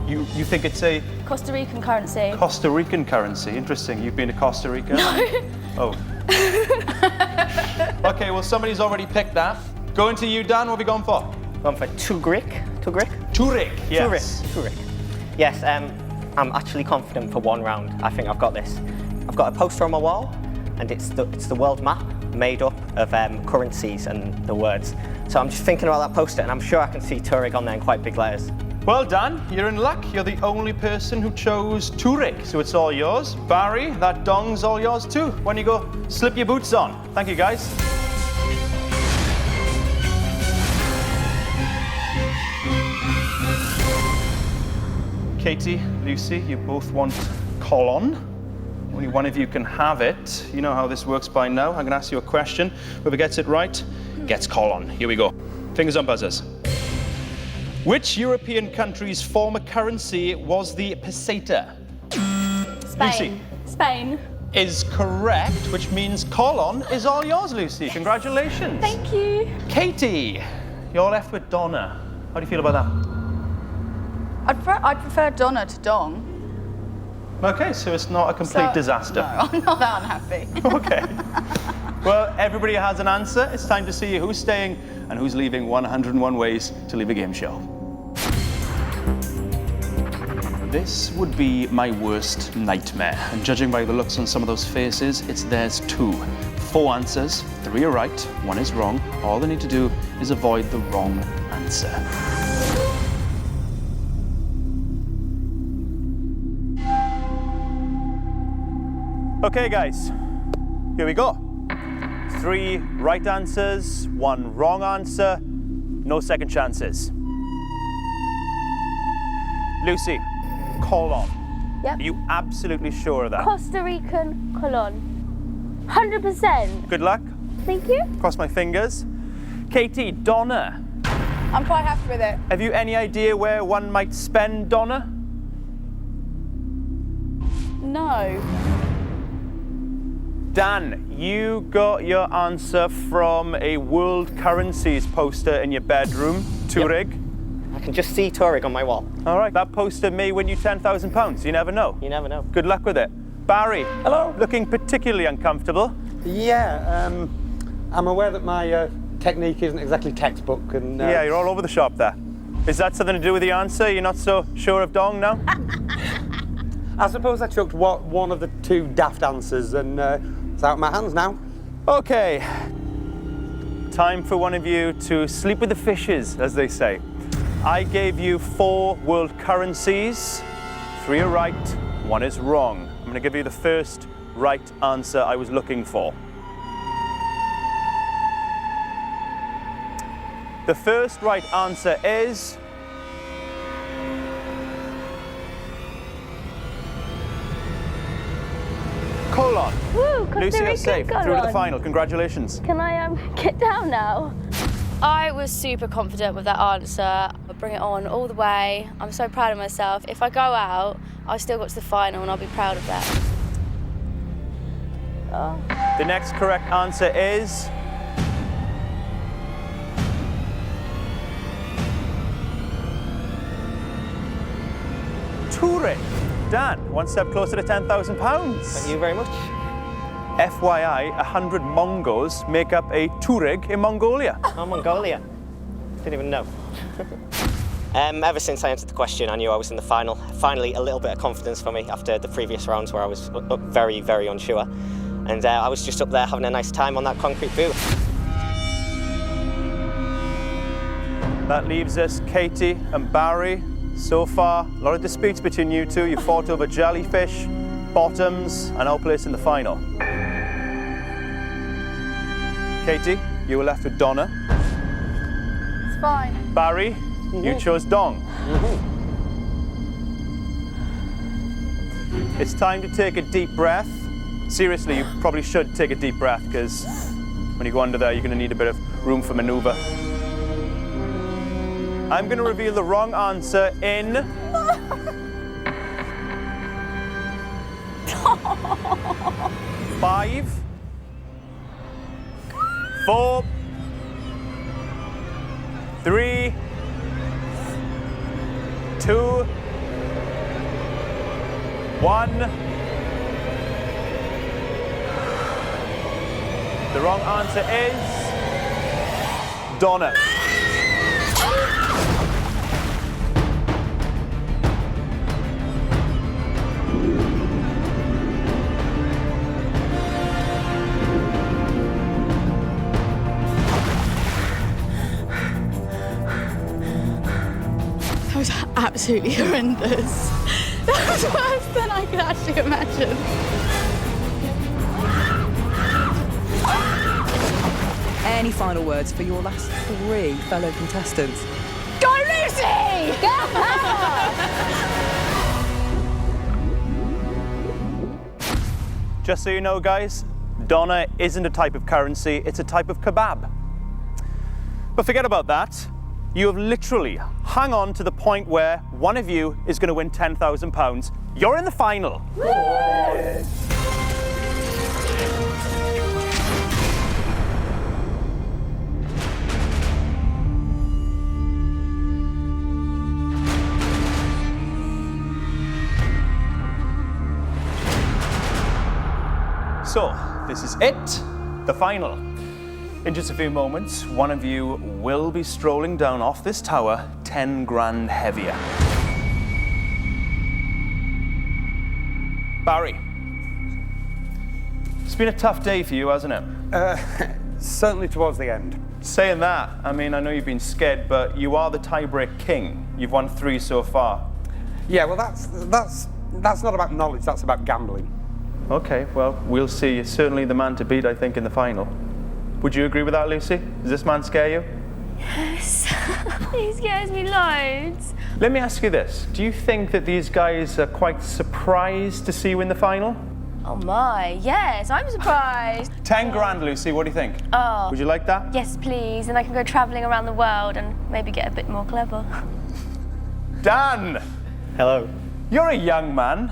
You think it's a Costa Rican currency. Costa Rican currency? Interesting. You've been to Costa Rica? No. Oh. Okay, well, somebody's already picked that. Going to you, Dan, what have you gone for? Gone for Turig. Turig, yes. Turig. Yes, I'm actually confident for 1 round. I think I've got this. I've got a poster on my wall, and it's the world map made up of currencies and the words. So I'm just thinking about that poster, and I'm sure I can see Turig on there in quite big letters. Well, Dan, you're in luck. You're the only person who chose Turig, so it's all yours. Barry, that dong's all yours too. When you go, slip your boots on. Thank you, guys. Katie, Lucy, you both want colon. Only one of you can have it. You know how this works by now. I'm going to ask you a question. Whoever gets it right gets colon. Here we go. Fingers on buzzers. Which European country's former currency was the peseta? Spain. Lucy. Spain. Is correct, which means colon is all yours, Lucy. Congratulations. Thank you. Katie, you're left with Donna. How do you feel about that? I'd prefer Donna to Dong. Okay, so it's not a complete disaster. No, I'm not that unhappy. Okay. Well, everybody has an answer. It's time to see who's staying and who's leaving 101 Ways to Leave a Game Show. This would be my worst nightmare. And judging by the looks on some of those faces, it's theirs too. 4 answers, 3 are right, 1 is wrong. All they need to do is avoid the wrong answer. Okay, guys, here we go. 3 right answers, 1 wrong answer, no second chances. Lucy, colon. Yep. Are you absolutely sure of that? Costa Rican colon. 100%. Good luck. Thank you. Cross my fingers. Katie, Donna. I'm quite happy with it. Have you any idea where one might spend Donna? No. Dan, you got your answer from a world currencies poster in your bedroom, Turig. Yep. I can just see Turig on my wall. All right, that poster may win you £10,000. You never know. You never know. Good luck with it. Barry. Hello. Looking particularly uncomfortable. Yeah, I'm aware that my technique isn't exactly textbook. And yeah, you're all over the shop there. Is that something to do with the answer? You're not so sure of Dong now? I suppose I chucked one of the 2 daft answers and it's out of my hands now. Okay. Time for one of you to sleep with the fishes, as they say. I gave you 4 world currencies. 3 are right, 1 is wrong. I'm going to give you the first right answer I was looking for. The first right answer is... colon. Woo, Costa Lucy, you're Rican safe. colon. Through to the final. Congratulations. Can I get down now? I was super confident with that answer. I'll bring it on all the way. I'm so proud of myself. If I go out, I'll still got to the final and I'll be proud of that. Oh. The next correct answer is... Turig. Dan, 1 step closer to £10,000. Thank you very much. FYI, 100 Mongos make up a Tuareg in Mongolia. Oh, Mongolia. Didn't even know. Ever since I answered the question, I knew I was in the final. Finally, a little bit of confidence for me after the previous rounds where I was very, very unsure. And I was just up there having a nice time on that concrete boot. That leaves us Katie and Barry. So far, a lot of disputes between you two. You fought over jellyfish, bottoms, and our place in the final. Katie, you were left with Donna. It's fine. Barry, you chose Dong. It's time to take a deep breath. Seriously, you probably should take a deep breath, because when you go under there, you're going to need a bit of room for maneuver. I'm going to reveal the wrong answer in... 5, 4, 3, 2, 1. The wrong answer is Donna. That was absolutely horrendous. That was worse than I could actually imagine. Any final words for your last 3 fellow contestants? Go Lucy! Just so you know, guys, Donna isn't a type of currency, it's a type of kebab. But forget about that. You have literally hung on to the point where one of you is going to win £10,000. You're in the final. So, this is it, the final. In just a few moments, one of you will be strolling down off this tower 10 grand heavier. Barry, it's been a tough day for you, hasn't it? Certainly towards the end. Saying that, I mean, I know you've been scared, but you are the tiebreak king. You've won 3 so far. Yeah, well, that's not about knowledge, that's about gambling. Okay, well, we'll see. You're certainly the man to beat, I think, in the final. Would you agree with that, Lucy? Does this man scare you? Yes. He scares me loads. Let me ask you this. Do you think that these guys are quite surprised to see you in the final? Oh my, yes, I'm surprised. 10 grand, Lucy, what do you think? Oh. Would you like that? Yes, please. And I can go travelling around the world and maybe get a bit more clever. Dan! Hello. You're a young man.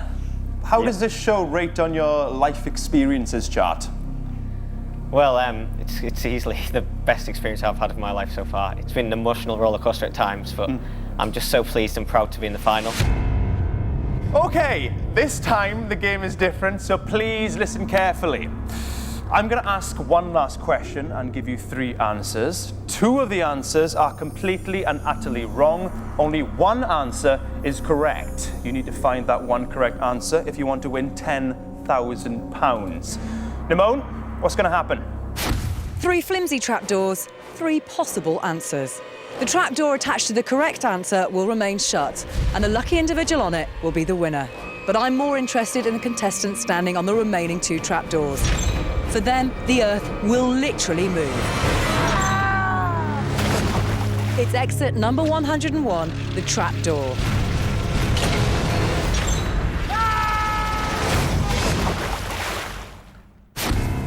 How does this show rate on your life experiences chart? Well, it's easily the best experience I've had of my life so far. It's been an emotional roller coaster at times, but I'm just so pleased and proud to be in the final. Okay, this time the game is different, so please listen carefully. I'm going to ask one last question and give you 3 answers. 2 of the answers are completely and utterly wrong. Only 1 answer is correct. You need to find that 1 correct answer if you want to win £10,000. Nimone, what's going to happen? 3 flimsy trapdoors, 3 possible answers. The trapdoor attached to the correct answer will remain shut, and the lucky individual on it will be the winner. But I'm more interested in the contestants standing on the remaining 2 trapdoors. For them, the Earth will literally move. It's exit number 101, the trapdoor.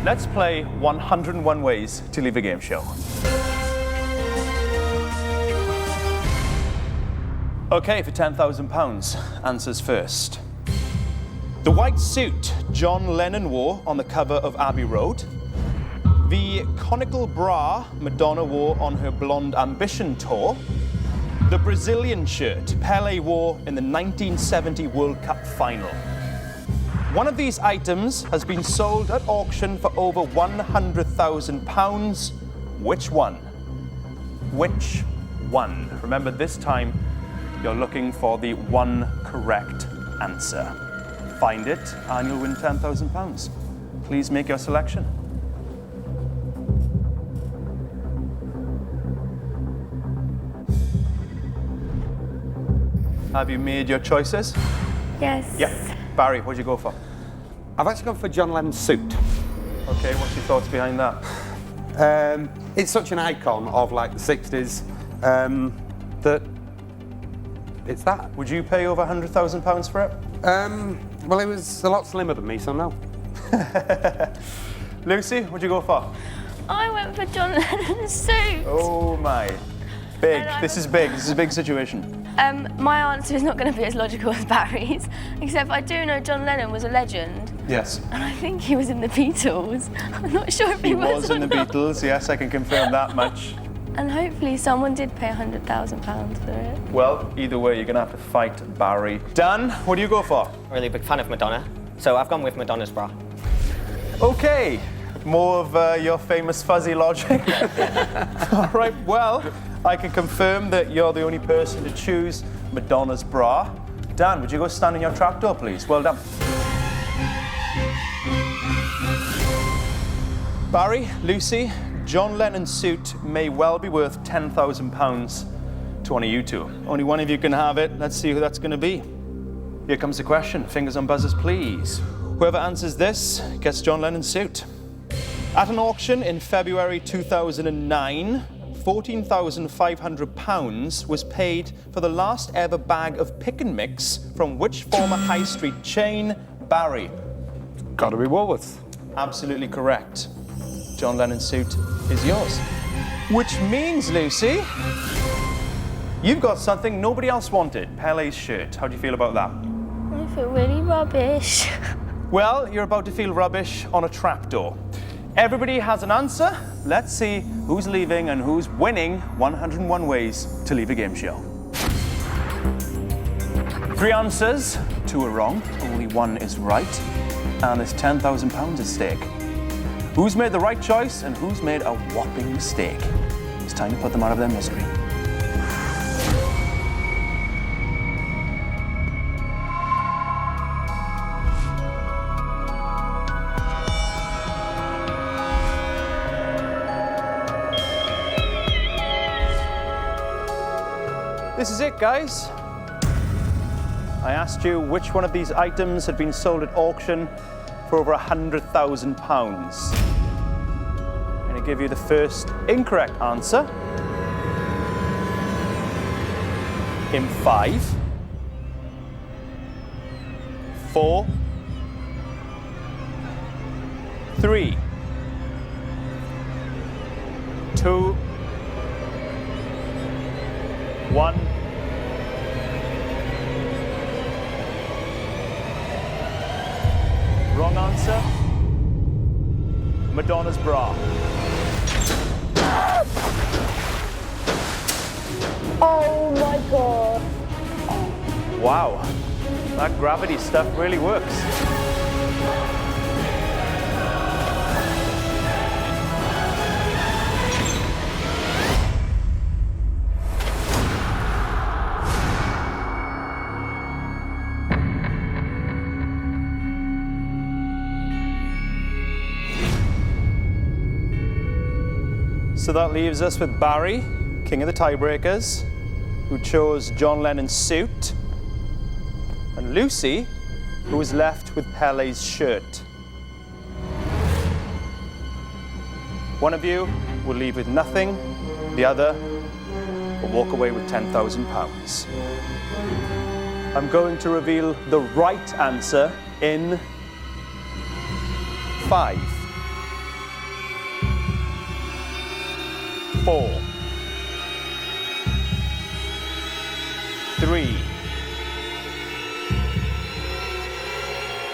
Let's play 101 Ways to Leave a Game Show. Okay, for £10,000, answers first. The white suit John Lennon wore on the cover of Abbey Road. The conical bra Madonna wore on her Blonde Ambition tour. The Brazilian shirt Pelé wore in the 1970 World Cup final. One of these items has been sold at auction for over £100,000. Which one? Which one? Remember, this time you're looking for the one correct answer. Find it and you'll win £10,000. Please make your selection. Have you made your choices? Yes. Yep. Barry, what'd you go for? I've actually gone for John Lennon's suit. Okay, what's your thoughts behind that? It's such an icon of like the 60s that it's that. Would you pay over £100,000 for it? Well, it was a lot slimmer than me, so no. Lucy, what'd you go for? I went for John Lennon's suit. Oh my. Big. This is big. This is a big situation. My answer is not going to be as logical as Barry's, except I do know John Lennon was a legend. Yes. And I think he was in the Beatles. I'm not sure if he was in the Beatles, yes, I can confirm that much. And hopefully someone did pay £100,000 for it. Well, either way, you're going to have to fight Barry. Dan, what do you go for? Really big fan of Madonna, so I've gone with Madonna's bra. Okay, more of your famous fuzzy logic. All right, well, I can confirm that you're the only person to choose Madonna's bra. Dan, would you go stand in your trapdoor, please? Well done. Barry, Lucy, John Lennon's suit may well be worth £10,000 to one of you two. Only one of you can have it. Let's see who that's going to be. Here comes the question. Fingers on buzzers, please. Whoever answers this gets John Lennon's suit. At an auction in February 2009, £14,500 was paid for the last ever bag of pick and mix from which former high street chain? Barry. Gotta be Woolworths. Absolutely correct. John Lennon's suit is yours. Which means, Lucy, you've got something nobody else wanted, Pele's shirt. How do you feel about that? I feel really rubbish. Well, you're about to feel rubbish on a trapdoor. Everybody has an answer. Let's see who's leaving and who's winning 101 Ways to Leave a Game Show. 3 answers, 2 are wrong, only 1 is right, and there's £10,000 at stake. Who's made the right choice and who's made a whopping mistake? It's time to put them out of their misery. This is it, guys. I asked you which one of these items had been sold at auction for over £100,000. I'm going to give you the first incorrect answer in 5, 4, 3, 2, 1. Wrong answer. Madonna's bra. Oh my God. Wow, that gravity stuff really works. So that leaves us with Barry, king of the tiebreakers, who chose John Lennon's suit, and Lucy, who was left with Pele's shirt. One of you will leave with nothing, the other will walk away with £10,000. I'm going to reveal the right answer in 5, 4, 3,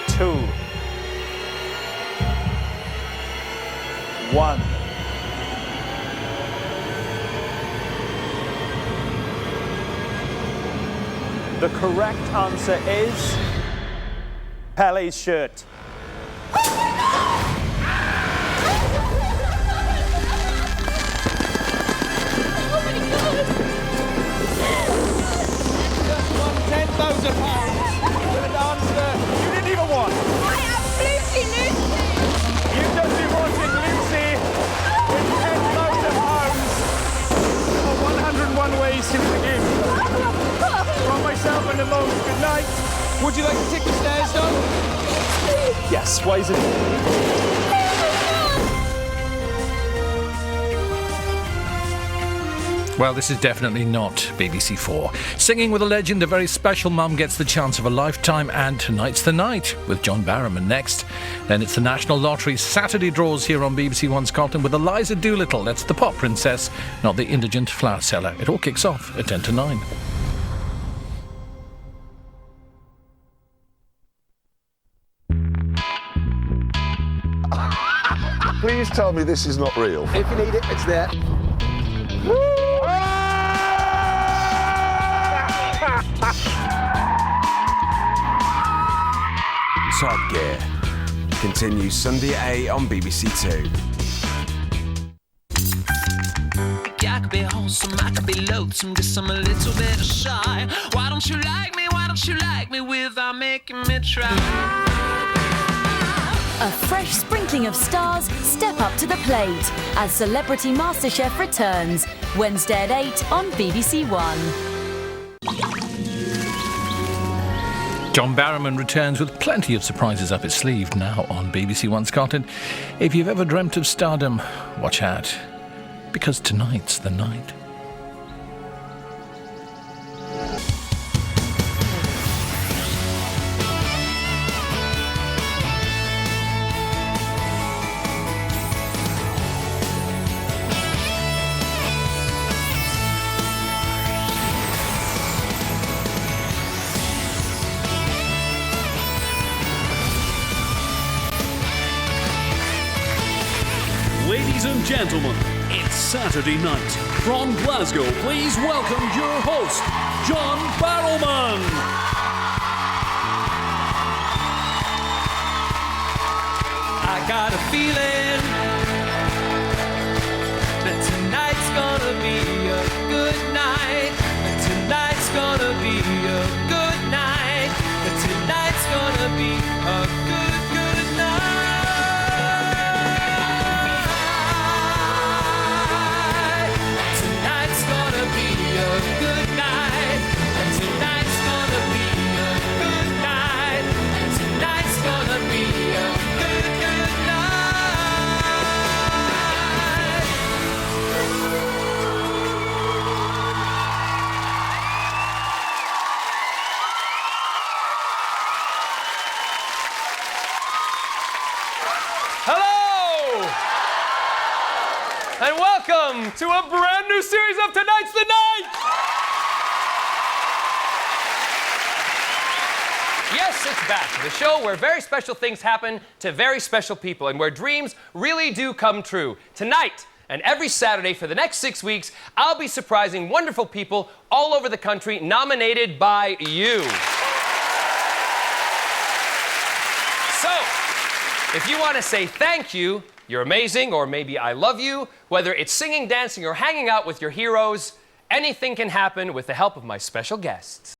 2, 1. The correct answer is Pele's shirt. £10,000 for the dancer you didn't even want. I am Lucy Lucy. You've just been watching Lucy with £10,000 for 101 ways to win the game. From myself and the most, good night. Would you like to take the stairs down? Yes, why is it? Well, this is definitely not BBC 4. Singing with a legend, a very special mum gets the chance of a lifetime, and tonight's the night with John Barrowman next. Then it's the National Lottery's Saturday draws here on BBC One Scotland with Eliza Doolittle. That's the pop princess, not the indigent flower seller. It all kicks off at 10 to 9. Please tell me this is not real. If you need it, it's there. Top Gear continues Sunday at 8 on BBC Two. I could be wholesome, I could be loathsome, guess I'm a little bit shy. Why don't you like me? Why don't you like me without making me try? A fresh sprinkling of stars step up to the plate as Celebrity MasterChef returns Wednesday at 8 on BBC One. John Barrowman returns with plenty of surprises up his sleeve now on BBC One Scotland. If you've ever dreamt of stardom, watch out, because tonight's the night. Ladies and gentlemen, it's Saturday night. From Glasgow, please welcome your host, John Barrowman. I got a feeling that tonight's gonna be a good night. That tonight's gonna be a good night. That tonight's gonna be a good, good night. Tonight's gonna be a good night. And tonight's gonna be a good night. And tonight's gonna be a good, good night. Hello! And welcome to a brand new series of Tonight's the Night! Yes, it's back. The show where very special things happen to very special people and where dreams really do come true. Tonight and every Saturday for the next 6 weeks, I'll be surprising wonderful people all over the country nominated by you. So, if you want to say thank you, you're amazing, or maybe I love you, whether it's singing, dancing, or hanging out with your heroes, anything can happen with the help of my special guests.